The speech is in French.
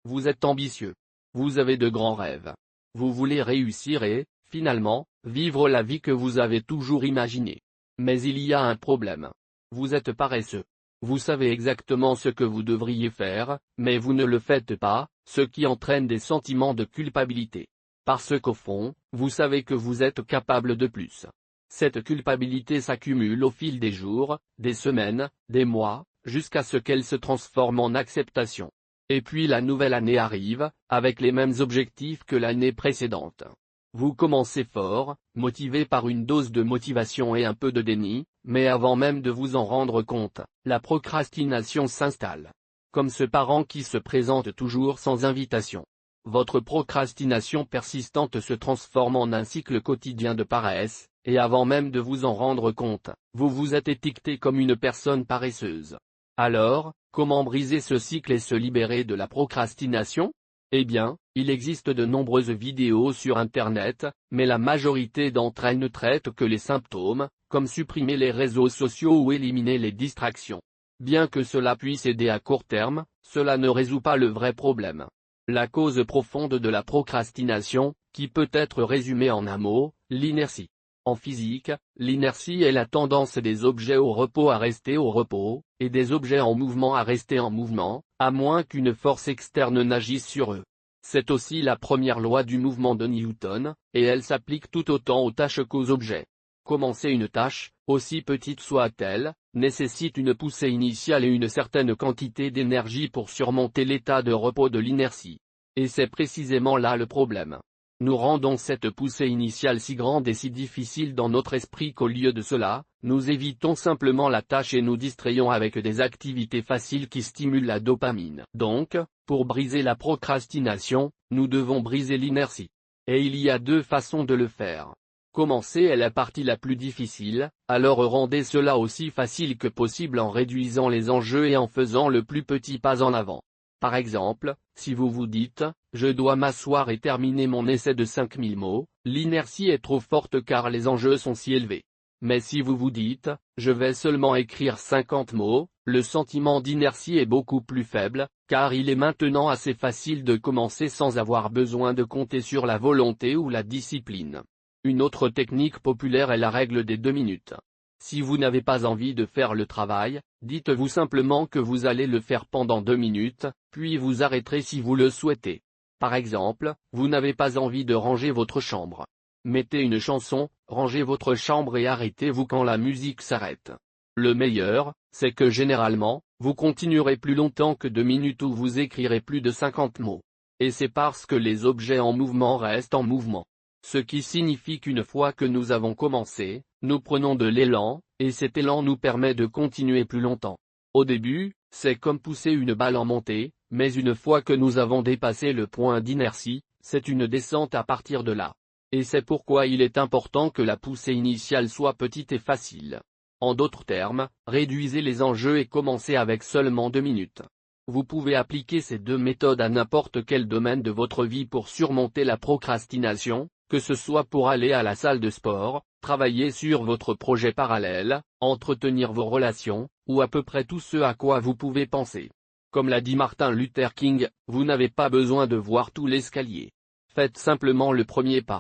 Vous êtes ambitieux. Vous avez de grands rêves. Vous voulez réussir et, finalement, vivre la vie que vous avez toujours imaginée. Mais il y a un problème. Vous êtes paresseux. Vous savez exactement ce que vous devriez faire, mais vous ne le faites pas, ce qui entraîne des sentiments de culpabilité. Parce qu'au fond, vous savez que vous êtes capable de plus. Cette culpabilité s'accumule au fil des jours, des semaines, des mois, jusqu'à ce qu'elle se transforme en acceptation. Et puis la nouvelle année arrive, avec les mêmes objectifs que l'année précédente. Vous commencez fort, motivé par une dose de motivation et un peu de déni, mais avant même de vous en rendre compte, la procrastination s'installe. Comme ce parent qui se présente toujours sans invitation. Votre procrastination persistante se transforme en un cycle quotidien de paresse, et avant même de vous en rendre compte, vous vous êtes étiqueté comme une personne paresseuse. Alors, comment briser ce cycle et se libérer de la procrastination? Eh bien, il existe de nombreuses vidéos sur Internet, mais la majorité d'entre elles ne traitent que les symptômes, comme supprimer les réseaux sociaux ou éliminer les distractions. Bien que cela puisse aider à court terme, cela ne résout pas le vrai problème. La cause profonde de la procrastination, qui peut être résumée en un mot, l'inertie. En physique, l'inertie est la tendance des objets au repos à rester au repos, et des objets en mouvement à rester en mouvement, à moins qu'une force externe n'agisse sur eux. C'est aussi la première loi du mouvement de Newton, et elle s'applique tout autant aux tâches qu'aux objets. Commencer une tâche, aussi petite soit-elle, nécessite une poussée initiale et une certaine quantité d'énergie pour surmonter l'état de repos de l'inertie. Et c'est précisément là le problème. Nous rendons cette poussée initiale si grande et si difficile dans notre esprit qu'au lieu de cela, nous évitons simplement la tâche et nous distrayons avec des activités faciles qui stimulent la dopamine. Donc, pour briser la procrastination, nous devons briser l'inertie. Et il y a deux façons de le faire. Commencer est la partie la plus difficile, alors rendez cela aussi facile que possible en réduisant les enjeux et en faisant le plus petit pas en avant. Par exemple, si vous vous dites « Je dois m'asseoir et terminer mon essai de 5000 mots », l'inertie est trop forte car les enjeux sont si élevés. Mais si vous vous dites « Je vais seulement écrire 50 mots », le sentiment d'inertie est beaucoup plus faible, car il est maintenant assez facile de commencer sans avoir besoin de compter sur la volonté ou la discipline. Une autre technique populaire est la règle des 2 minutes. Si vous n'avez pas envie de faire le travail, dites-vous simplement que vous allez le faire pendant 2 minutes, puis vous arrêterez si vous le souhaitez. Par exemple, vous n'avez pas envie de ranger votre chambre. Mettez une chanson, rangez votre chambre et arrêtez-vous quand la musique s'arrête. Le meilleur, c'est que généralement, vous continuerez plus longtemps que 2 minutes où vous écrirez plus de 50 mots. Et c'est parce que les objets en mouvement restent en mouvement. Ce qui signifie qu'une fois que nous avons commencé, nous prenons de l'élan, et cet élan nous permet de continuer plus longtemps. Au début, c'est comme pousser une balle en montée, mais une fois que nous avons dépassé le point d'inertie, c'est une descente à partir de là. Et c'est pourquoi il est important que la poussée initiale soit petite et facile. En d'autres termes, réduisez les enjeux et commencez avec seulement 2 minutes. Vous pouvez appliquer ces deux méthodes à n'importe quel domaine de votre vie pour surmonter la procrastination, que ce soit pour aller à la salle de sport, travailler sur votre projet parallèle, entretenir vos relations, ou à peu près tout ce à quoi vous pouvez penser. Comme l'a dit Martin Luther King, vous n'avez pas besoin de voir tout l'escalier. Faites simplement le premier pas.